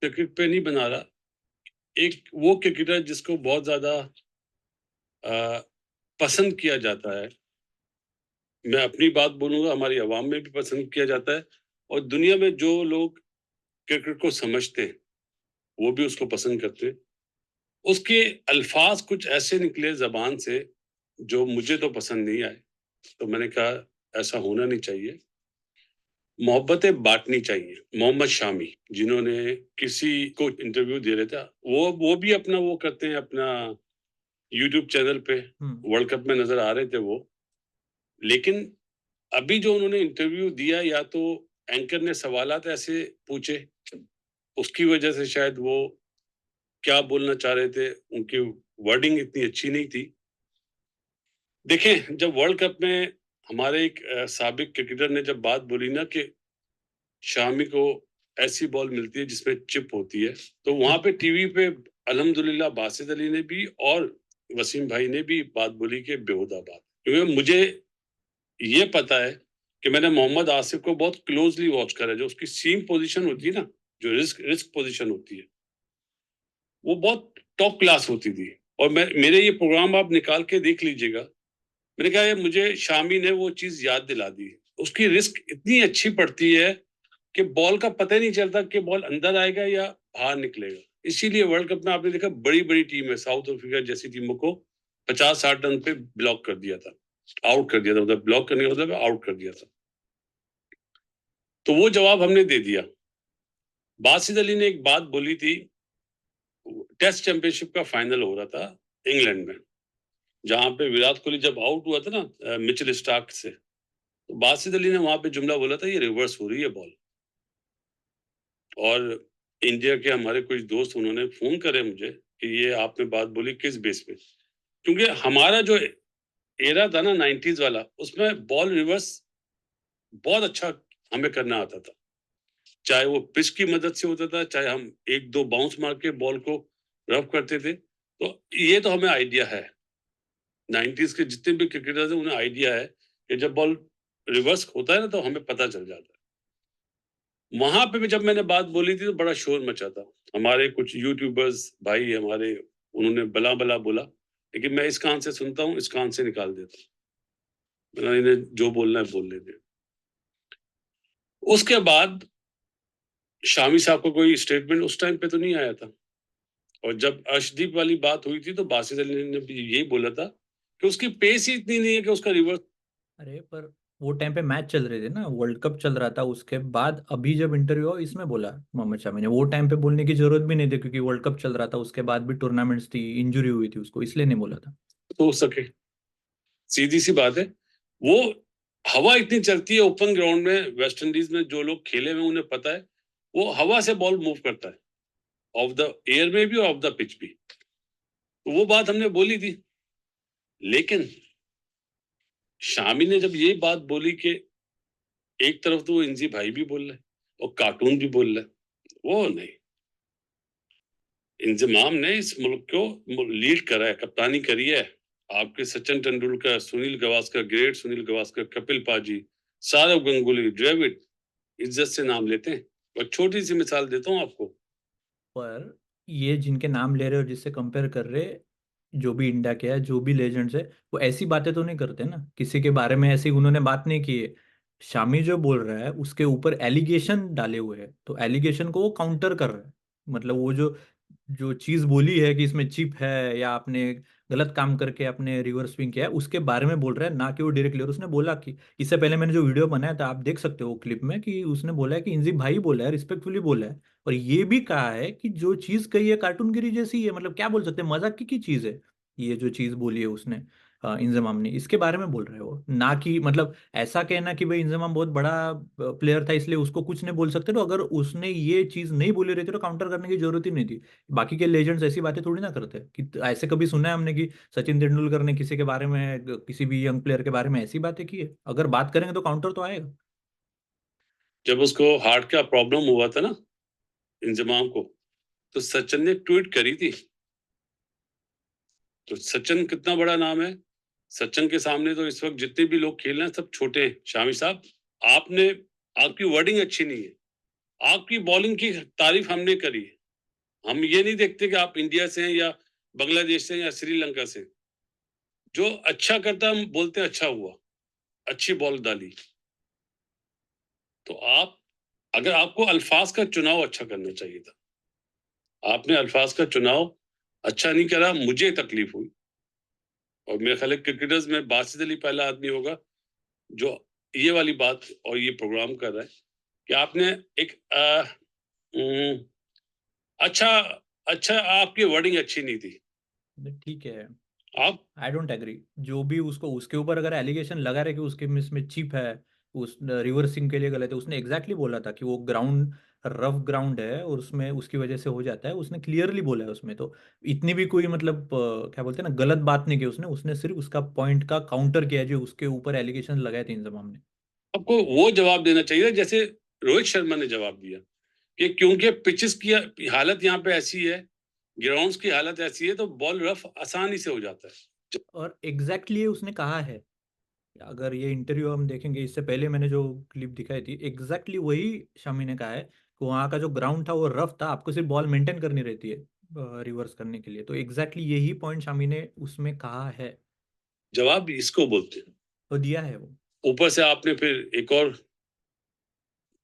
Cricket पे नहीं बना रहा, एक वो क्रिकेटर जिसको बहुत ज्यादा पसंद किया जाता है। मैं अपनी बात बोलूंगा, हमारी आवाम में भी पसंद किया जाता है, और दुनिया में जो लोग क्रिकेट को समझते हैं वो भी उसको पसंद करते हैं। उसके अल्फाज कुछ ऐसे निकले जबान से जो मुझे तो पसंद नहीं आए, तो मैंने कहा ऐसा होना नहीं चाहिए, मोहब्बतें बांटनी चाहिए। मोहम्मद शामी, जिन्होंने किसी को इंटरव्यू दे रहे थे, वो भी अपना वो करते हैं, अपना यूट्यूब चैनल पे वर्ल्ड कप में नजर आ रहे थे वो। लेकिन अभी जो उन्होंने इंटरव्यू दिया, या तो एंकर ने सवालात ऐसे पूछे, उसकी वजह से शायद वो क्या बोलना चाह रहे थे, उनकी वर्डिंग इतनी अच्छी नहीं थी। देखें, जब वर्ल्ड कप में हमारे एक साबिक क्रिकेटर ने जब बात बोली ना कि शामी को ऐसी बॉल मिलती है जिसमें चिप होती है, तो वहां पे टीवी पे अल्हम्दुलिल्लाह बासित अली ने भी और वसीम भाई ने भी बात बोली कि बेहुदा बात। क्योंकि मुझे ये पता है कि मैंने मोहम्मद आसिफ को बहुत क्लोजली वॉच करा है। जो उसकी सीम पोजीशन होती है ना, जो रिस्क रिस्क पोजीशन होती है, वो बहुत टॉप क्लास होती थी। और मैं, मेरे ये प्रोग्राम आप निकाल के देख लीजिएगा, मैंने कहा ये मुझे शामी ने वो चीज याद दिला दी। उसकी रिस्क इतनी अच्छी पड़ती है कि बॉल का पता ही नहीं चलता कि बॉल अंदर आएगा या बाहर निकलेगा। इसीलिए वर्ल्ड कप में आपने देखा बड़ी बड़ी टीम है, साउथ अफ्रीका जैसी टीमों को 50-60 रन पे ब्लॉक कर दिया था, आउट कर दिया था। मतलब ब्लॉक करने का मतलब आउट कर दिया था। तो वो जवाब हमने दे दिया। बासित अली ने एक बात बोली थी, टेस्ट चैंपियनशिप का फाइनल हो रहा था इंग्लैंड में, जहां पे विराट कोहली जब आउट हुआ था ना मिचेल स्टार्क से, तो बासित अली ने वहां पे जुमला बोला था, ये रिवर्स हो रही है बॉल। और इंडिया के हमारे कुछ दोस्त, उन्होंने फोन करे मुझे कि ये आपने बात बोली किस बेस पे। क्योंकि हमारा जो एरा था ना 90s वाला, उसमें बॉल रिवर्स बहुत अच्छा हमें करना आता था। चाहे वो पिच की मदद से होता था, चाहे हम एक दो बाउंस मार के बॉल को रफ करते थे। तो ये तो हमें आइडिया है, 90s के जितने भी क्रिकेटर्स हैं उन्हें आइडिया है कि जब बॉल रिवर्स होता है ना तो हमें पता चल जाता है। वहां पे भी जब मैंने बात बोली थी तो बड़ा शोर मचा था। हमारे कुछ यूट्यूबर्स भाई हमारे, उन्होंने बला बला बोला, लेकिन मैं इस कान से सुनता हूँ, इस कान से निकाल देता हूँ। मैंने इन्हें जो बोलना है बोल लेते। उसके बाद शामी साहब को कोई स्टेटमेंट उस टाइम पे तो नहीं आया था। और जब अर्शदीप वाली बात हुई थी तो बासित अली ने भी यही बोला था कि उसकी पेस ही इतनी नहीं है कि उसका रिवर्स। अरे पर वो टाइम पे मैच चल रहे थे ना, वर्ल्ड कप चल रहा था, उसके बाद अभी जब इंटरव्यू हुआ इसमें बोला मोहम्मद शामी ने। वो टाइम पे बोलने की जरूरत भी नहीं थी क्योंकि वर्ल्ड कप चल रहा था, उसके बाद भी टूर्नामेंट्स थी, इंजरी हुई थी उसको, इसलिए नहीं बोला था। हो सके, सीधी सी बात है। वो हवा इतनी चलती है ओपन ग्राउंड में, वेस्ट इंडीज में जो लोग खेले हुए उन्हें पता है, वो हवा से बॉल मूव करता है, ऑफ द एयर में भी और ऑफ द पिच भी। तो वो बात हमने बोली थी। लेकिन शामी ने जब ये बात बोली कि एक तरफ तो वो इंजी भाई भी बोल रहा है और कार्टून भी बोल रहा है, वो नहीं, इंजमाम ने इस मुल्क को लीड करा है, कप्तानी करी है। आपके सचिन तेंदुलकर, सुनील गावस्कर, ग्रेट सुनील गावस्कर, कपिल पाजी, सौरव गंगुली, द्रविड, इज्जत से नाम लेते हैं। और छोटी सी मिसाल देता हूँ आपको। पर ये जिनके नाम ले रहे हो, जिससे कंपेयर कर रहे, जो भी इंडिया के है, जो भी लेजेंड्स है, वो ऐसी बातें तो नहीं करते ना, किसी के बारे में ऐसी उन्होंने बात नहीं की है। शामी जो बोल रहा है उसके ऊपर एलिगेशन डाले हुए हैं, तो एलिगेशन को वो काउंटर कर रहा है। मतलब वो जो जो चीज बोली है कि इसमें चिप है या आपने गलत काम करके आपने रिवर्स स्विंग किया है, उसके बारे में बोल रहा है, ना कि वो डायरेक्टली। और उसने बोला कि इससे पहले मैंने जो वीडियो बनाया था, आप देख सकते हो क्लिप में, कि उसने बोला है कि इंजी भाई बोला है, रिस्पेक्टफुली बोला है। और ये भी कहा है कि जो चीज कही है कार्टूनगिरी जैसी है, मतलब क्या बोल सकते हैं, मजाक की चीज है। ये जो चीज बोली है उसने, इंजमाम ने, इसके बारे में बोल रहे हो, ना कि मतलब ऐसा कहना कि भाई इंजमाम बहुत बड़ा प्लेयर था इसलिए उसको कुछ नहीं बोल सकते। तो अगर उसने ये चीज नहीं बोली रहती तो काउंटर करने की जरूरत ही नहीं थी। बाकी के लेजेंड्स ऐसी बातें थोड़ी ना करते कि, ऐसे कभी सुना है हमने कि सचिन तेंदुलकर ने किसी के बारे में, किसी भी यंग प्लेयर के बारे में ऐसी बातें की है? अगर बात करेंगे तो काउंटर तो आएगा। जब उसको हार्ट का प्रॉब्लम हुआ था ना, इंजमाम को, तो सचिन ने ट्वीट करी थी। तो सचिन कितना बड़ा नाम है, सचिन के सामने तो इस वक्त जितने भी लोग खेल रहे हैं सब छोटे हैं। शामी साहब, आपने, आपकी वर्डिंग अच्छी नहीं है। आपकी बॉलिंग की तारीफ हमने करी। हम ये नहीं देखते कि आप इंडिया से हैं या बांग्लादेश से या श्रीलंका से। जो अच्छा करता हम बोलते हैं अच्छा हुआ, अच्छी बॉल डाली। तो आप, अगर आपको अल्फाज का चुनाव अच्छा करना चाहिए था, आपने अल्फाज का चुनाव अच्छा नहीं करा, मुझे तकलीफ हुई। और मेरे ख्याल है क्रिकेटर्स में बासित अली पहला आदमी होगा जो ये वाली बात और ये प्रोग्राम कर रहा है कि आपने एक उम, अच्छा अच्छा आपकी वर्डिंग अच्छी नहीं थी। ठीक है, आप आई डोंट एग्री। जो भी उसको उसके ऊपर अगर एलिगेशन लगा रहे कि उसके मिस में चिप है, उस रिवर्सिंग के लिए गलत है, उसने एग्जैक्टली बोला था कि वो ग्राउंड रफ ग्राउंड है और उसमें उसकी वजह से हो जाता है, उसने क्लियरली बोला है उसमें। तो इतनी भी कोई मतलब क्या बोलते हैं ना, गलत बात नहीं की उसने उसने सिर्फ उसका पॉइंट का काउंटर किया है जो उसके ऊपर एलिगेशन लगाए थे इंजमाम ने। आपको वो जवाब देना चाहिए जैसे रोहित शर्मा ने जवाब दिया कि क्योंकि पिचेस की हालत यहाँ पे ऐसी है, ग्राउंड्स की हालत ऐसी है, तो बॉल रफ आसानी से हो जाता है। और एग्जैक्टली उसने कहा है, अगर ये इंटरव्यू हम देखेंगे, इससे पहले मैंने जो क्लिप दिखाई थी, एग्जैक्टली वही शामी ने कहा है कि वहाँ का जो ग्राउंड था वो रफ था, आपको सिर्फ बॉल मेंटेन करनी रहती है रिवर्स करने के लिए। तो एग्जैक्टली यही पॉइंट शामी ने उसमें कहा है। जवाब इसको बोलते हैं। तो दिया है वो। ऊपर से आपने फिर एक और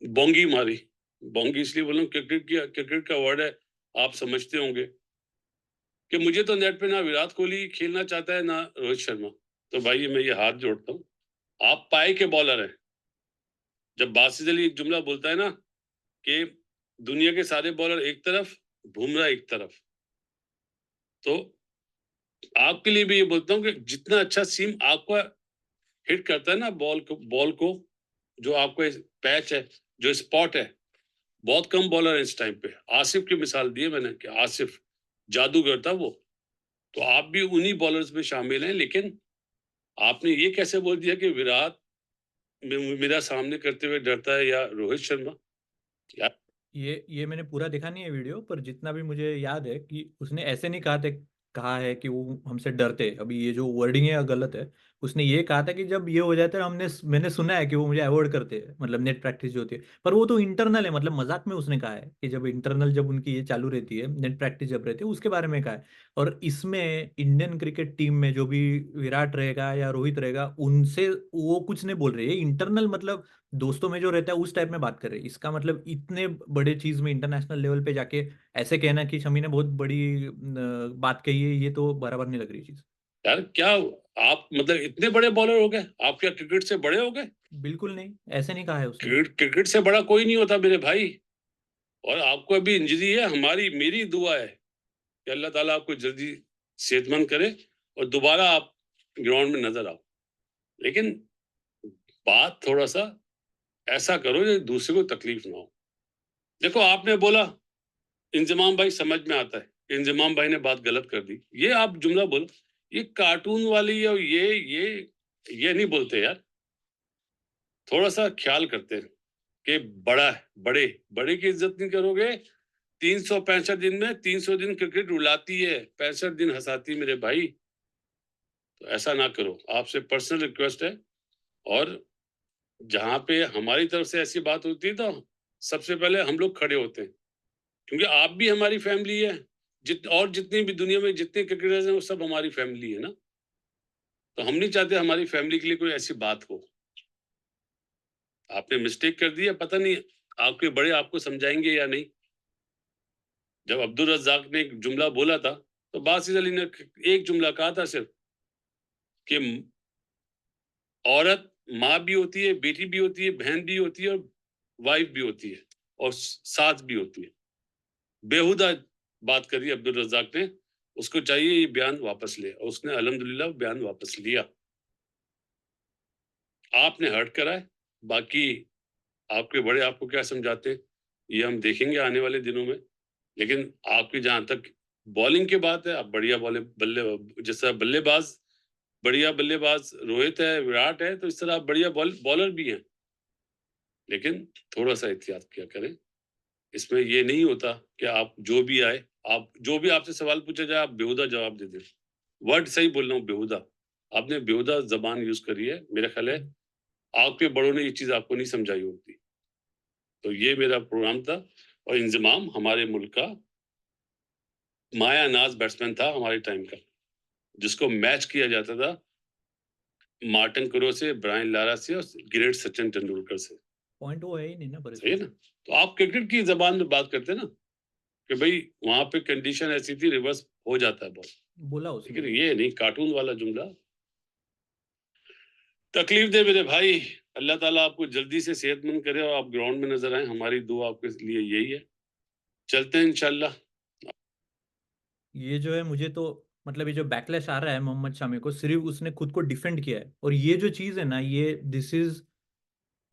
बोंगी मारी। बोंगी इसलिए बोल रहा हूँ, क्रिकेट का वर्ड है, आप समझते होंगे कि मुझे तो नेट पे ना विराट कोहली खेलना चाहता है ना रोहित शर्मा। तो भाई मैं ये हाथ जोड़ता हूँ, आप पाए के बॉलर हैं। जब बासित अली एक जुमला बोलता है ना कि दुनिया के सारे बॉलर एक तरफ, बुमराह एक तरफ, तो आपके लिए भी ये बोलता हूँ कि जितना अच्छा सीम आपका हिट करता है ना बॉल को जो आपका पैच है, जो स्पॉट है, बहुत कम बॉलर है इस टाइम पे। आसिफ की मिसाल दी है मैंने कि आसिफ जादूगर था वो। तो आप भी उन्हीं बॉलर्स में शामिल हैं। लेकिन आपने ये कैसे बोल दिया कि विराट मेरा सामने करते हुए डरता है या रोहित शर्मा? यार ये मैंने पूरा देखा नहीं है वीडियो, पर जितना भी मुझे याद है कि उसने ऐसे नहीं कहा था, कहा है कि वो हमसे डरते। अभी ये जो वर्डिंग है गलत है। उसने ये कहा था कि जब ये हो जाता है मैंने सुना है कि वो मुझे अवॉइड करते हैं, मतलब नेट प्रैक्टिस जो होती है। पर वो तो इंटरनल है, मतलब मजाक में उसने कहा है कि जब इंटरनल जब उनकी ये चालू रहती है, नेट प्रैक्टिस जब रहती है उसके बारे में कहा है। और इसमें इंडियन क्रिकेट टीम में जो भी विराट रहेगा या रोहित रहेगा, उनसे वो कुछ नहीं बोल रही है इंटरनल, मतलब दोस्तों में जो रहता है उस टाइप में बात कर रहे हैं। इसका मतलब इतने बड़े चीज में इंटरनेशनल लेवल पे जाके ऐसे कहना कि शमी ने बहुत बड़ी बात कही है, ये तो बराबर नहीं लग रही चीज। यार क्या आप मतलब इतने बड़े बॉलर हो गए? आप क्या क्रिकेट से बड़े हो गए? बिल्कुल नहीं, ऐसे नहीं कहा है उसने। क्रिकेट से बड़ा कोई नहीं होता मेरे भाई। और आपको अभी इंजरी है, हमारी मेरी दुआ है कि अल्लाह ताला आपको जल्दी सेहतमंद करे और दोबारा आप ग्राउंड में नजर आओ। लेकिन बात थोड़ा सा ऐसा करो जो दूसरे को तकलीफ ना हो। देखो आपने बोला इंजमाम भाई समझ में आता है, इंजमाम भाई ने बात गलत कर दी, ये आप जुमला बोलो। ये कार्टून वाली और ये नहीं बोलते यार। थोड़ा सा ख्याल करते हैं कि बड़ा है, बड़े बड़े की इज्जत नहीं करोगे। 365 दिन में 300 दिन क्रिकेट रुलाती है, 65 दिन हंसाती है मेरे भाई। तो ऐसा ना करो, आपसे पर्सनल रिक्वेस्ट है। और जहां पे हमारी तरफ से ऐसी बात होती है तो सबसे पहले हम लोग खड़े होते हैं, क्योंकि आप भी हमारी फैमिली है। और जितनी भी दुनिया में जितने क्रिकेटर्स हैं वो सब हमारी फैमिली है ना। तो हम नहीं चाहते हमारी फैमिली के लिए कोई ऐसी बात हो। आपने मिस्टेक कर दी है, पता नहीं आपके बड़े आपको समझाएंगे या नहीं। जब अब्दुल रज्जाक ने एक जुमला बोला था तो बासित अली ने एक जुमला कहा था सिर्फ कि औरत माँ भी होती है, बेटी भी होती है, बहन भी होती है और वाइफ भी होती है और सास भी होती है। बेहुदा बात करी अब्दुल रज्जाक ने। उसको चाहिए ये बयान वापस ले, और उसने अल्हम्दुलिल्लाह बयान वापस लिया। आपने हर्ट करा है। बाकी आपके बड़े आपको क्या समझाते हैं ये हम देखेंगे आने वाले दिनों में। लेकिन आपकी जहां तक बॉलिंग की बात है, आप बढ़िया बल्ले जैसा बल्लेबाज, बढ़िया बल्लेबाज रोहित है, विराट है, तो इस तरह आप बढ़िया बॉलर भी हैं। लेकिन थोड़ा सा एहतियात किया करें। इसमें ये नहीं होता कि आप जो भी आए, आप जो भी आपसे सवाल पूछा जाए आप बेहुदा जवाब दे दें। वर्ड सही बोल रहा हूँ, बेहुदा। आपने बेहुदा जबान यूज करी है, मेरा ख्याल है आपके बड़ों ने ये चीज आपको नहीं समझाई होती। तो ये मेरा प्रोग्राम था। और इंजमाम हमारे मुल्क का माया नाज बैट्समैन था हमारे टाइम का, जिसको मैच किया जाता था मार्टिन कुरो से, ब्रायन लारा से और ग्रेट सचिन तेंदुलकर से। पॉइंट वो है ही नहीं ना पर सही है इसमें। ना? तो आप क्रिकेट की जबान में बात करते हैं ना कि भाई वहां पे कंडीशन ऐसी थी, रिवर्स हो जाता है बहुत। बोला उसने लेकिन भी। ये नहीं कार्टून वाला जुमला। तकलीफ दे मेरे भाई, अल्लाह ताला आपको जल्दी से सेहतमंद करे और आप ग्राउंड में नजर आए, हमारी दुआ आपके लिए यही है। चलते हैं इंशाल्लाह। ये जो है मुझे तो मतलब ये जो बैकलैश आ रहा है मोहम्मद शामी को, सिर्फ उसने खुद को डिफेंड किया है, और ये जो चीज है ना, ये this is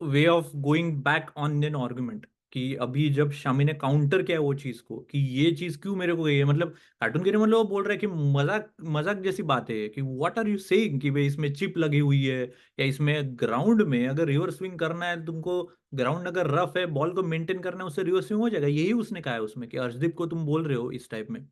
way of going back on an argument, कि अभी जब शामी ने काउंटर किया वो चीज को कि ये चीज क्यों मेरे को गई है, मतलब कार्टून के मतलब वो बोल रहा है कि मजाक मजाक जैसी बात है कि व्हाट आर यू सेइंग कि भाई इसमें चिप लगी हुई है, या इसमें ग्राउंड में अगर रिवर्स स्विंग करना है तुमको, ग्राउंड अगर रफ है, बॉल को मेंटेन करना है, उससे रिवर्स स्विंग हो जाएगा। यही उसने कहा है उसमें कि अर्शदीप को तुम बोल रहे हो इस टाइप में।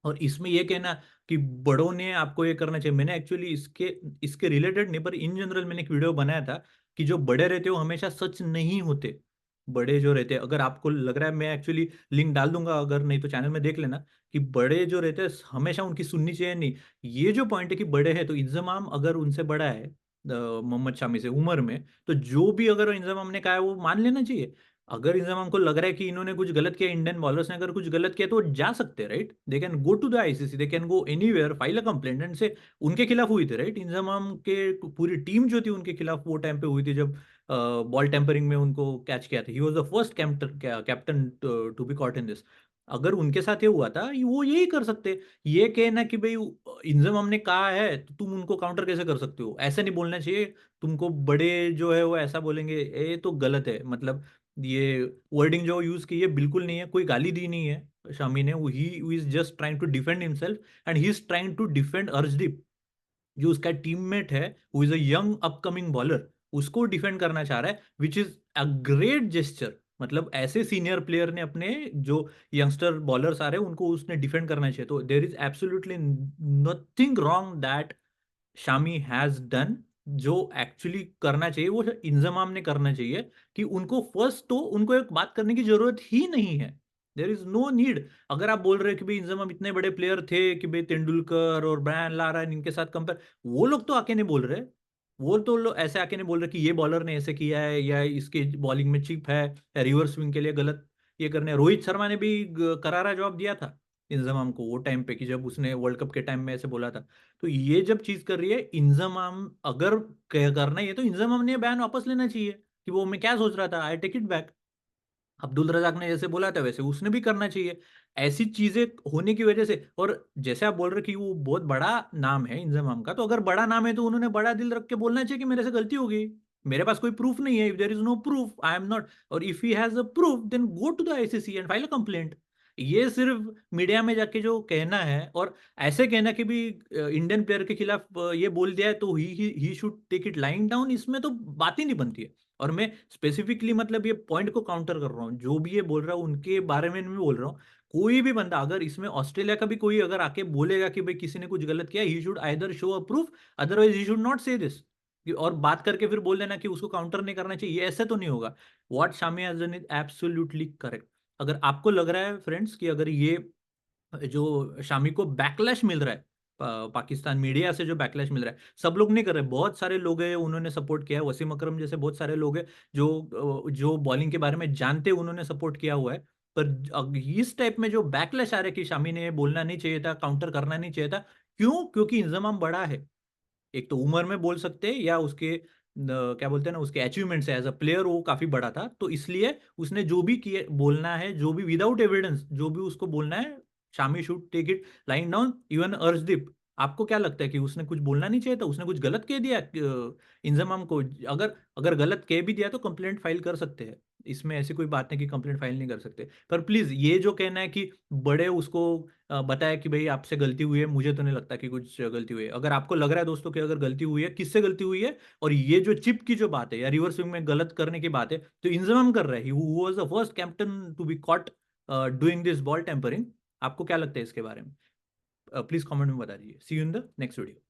और इसमें ये कहना कि बड़ों ने आपको ये करना चाहिए, मैंने एक्चुअली इसके इसके रिलेटेड नहीं पर इन जनरल मैंने एक वीडियो बनाया था कि जो बड़े रहते हो हमेशा सच नहीं होते। बड़े जो रहते हैं, अगर आपको लग रहा है, मैं एक्चुअली लिंक डाल दूंगा, अगर नहीं तो चैनल में देख लेना, कि बड़े जो रहते हैं हमेशा उनकी सुननी चाहिए नहीं। ये जो पॉइंट है कि बड़े हैं तो इंजमाम अगर उनसे बड़ा है मोहम्मद शामी से उम्र में, तो जो भी अगर इंजमाम ने कहा है वो मान लेना चाहिए। अगर इंजमाम को लग रहा है कि इन्होंने कुछ गलत किया, इंडियन बॉलर्स ने अगर कुछ गलत किया, तो वो जा सकते हैं, right? They can go to the ICC, they can go anywhere, file a complaint and say उनके खिलाफ हुई थी, राइट? इंजमाम के पूरी टीम जो थी उनके खिलाफ वो टाइम पे हुई थी जब बॉल टेम्परिंग में उनको कैच किया था। He was the first captain to be caught in this. अगर उनके साथ ये हुआ था, वो यही कर सकते। ये कहना कि भाई इंजमाम ने कहा है तो तुम उनको काउंटर कैसे कर सकते हो, ऐसा नहीं बोलना चाहिए। तुमको बड़े जो है वो ऐसा बोलेंगे, ये तो गलत है। मतलब ये वर्डिंग जो यूज की है बिल्कुल नहीं है, कोई गाली दी नहीं है शामी ने। He is just trying to defend himself, and he is trying to defend Arshdeep जो उसका टीममेट है, who is a young upcoming bowler, उसको डिफेंड करना चाह रहा है, which is a great gesture. मतलब ऐसे सीनियर प्लेयर ने अपने जो यंगस्टर बॉलर्स आ रहे हैं उनको उसने डिफेंड करना चाहिए। तो there is absolutely nothing wrong that Shami has done. जो एक्चुअली करना चाहिए वो इंजमाम ने करना चाहिए, कि उनको फर्स्ट तो उनको एक बात करने की जरूरत ही नहीं है। There is no need. अगर आप बोल रहे हो कि भाई इंजमाम इतने बड़े प्लेयर थे कि भाई तेंदुलकर और ब्रायन लारा इनके साथ कंपेयर, वो लोग तो आके नहीं बोल रहे। वो तो लोग ऐसे आके नहीं बोल रहे कि ये बॉलर ने ऐसे किया है या इसके बॉलिंग में चिप है या रिवर्स स्विंग के लिए गलत ये करने। रोहित शर्मा ने भी करारा जवाब दिया था इंजमाम को वो टाइम पे, कि जब उसने वर्ल्ड कप के टाइम में ऐसे बोला था। तो ये जब चीज कर रही है इंजमाम, अगर करना ही है तो इंजमाम ने बयान वापस लेना चाहिए कि वो मैं क्या सोच रहा था, I take it back. Abdul Razzaq ने जैसे बोला था वैसे उसने भी करना चाहिए। ऐसी चीजें होने की वजह से, और जैसे आप बोल रहे कि वो बहुत बड़ा नाम है इंजमाम का, तो अगर बड़ा नाम है तो उन्होंने बड़ा दिल रख के बोलना चाहिए कि मेरे से गलती हो गई। मेरे पास कोई प्रूफ नहीं है, if there is no proof I am not, और if he has a proof then go to the ICC and file a complaint. ये सिर्फ मीडिया में जाके जो कहना है, और ऐसे कहना कि भी इंडियन प्लेयर के खिलाफ ये बोल दिया है तो he should take it lying down, इसमें तो बात ही नहीं बनती है। और मैं स्पेसिफिकली मतलब ये पॉइंट को काउंटर कर रहा हूँ, जो भी ये बोल रहा हूँ उनके बारे में नहीं बोल रहा हूँ। कोई भी बंदा अगर इसमें ऑस्ट्रेलिया का भी कोई अगर आके बोलेगा कि भाई किसी ने कुछ गलत किया, he should either show a proof, otherwise he should not से दिस। और बात करके फिर बोल देना कि उसको काउंटर नहीं करना चाहिए, ये ऐसे तो नहीं होगा। What Shami has done is absolutely correct. अगर आपको लग रहा है फ्रेंड्स कि अगर ये जो शामी को बैकलैश मिल रहा है, पाकिस्तान मीडिया से जो बैकलैश मिल रहा है, सब लोग नहीं कर रहे, बहुत सारे लोग हैं उन्होंने सपोर्ट किया है, वसीम अकरम जैसे बहुत सारे लोग हैं जो बॉलिंग के बारे में जानते हैं, उन्होंने सपोर्ट किया हुआ है। पर इस टाइप में जो बैकलैश आ रहा है कि शामी ने बोलना नहीं चाहिए था, काउंटर करना नहीं चाहिए था, क्यों? क्योंकि इंजमाम बड़ा है। एक तो उम्र में बोल सकते हैं, या उसके क्या बोलते हैं ना, उसके अचीवमेंट्स है एज अ प्लेयर वो काफी बड़ा था, तो इसलिए उसने जो भी किए बोलना है, जो भी विदाउट एविडेंस जो भी उसको बोलना है, Shami should take it lying down. Even Arshdeep, आपको क्या लगता है कि उसने कुछ बोलना नहीं चाहिए था? उसने कुछ गलत कह दिया इंजमाम को? अगर अगर गलत कह भी दिया तो कंप्लेंट फाइल कर सकते हैं, इसमें ऐसी कोई बात नहीं कि कंप्लेंट फाइल नहीं कर सकते। पर प्लीज ये जो कहना है कि बड़े उसको बताया कि भाई आपसे गलती हुई है, मुझे तो नहीं लगता कि कुछ गलती हुई है। अगर आपको लग रहा है दोस्तों कि अगर गलती हुई है, किससे गलती हुई है, और ये जो चिप की जो बात है या रिवर्स स्विंग में गलत करने की बात है, तो इंजमाम कर रहा है, who was the first captain to be caught doing this ball tampering. आपको क्या लगता है इसके बारे में? प्लीज कमेंट में बता दीजिए। See you in the next video.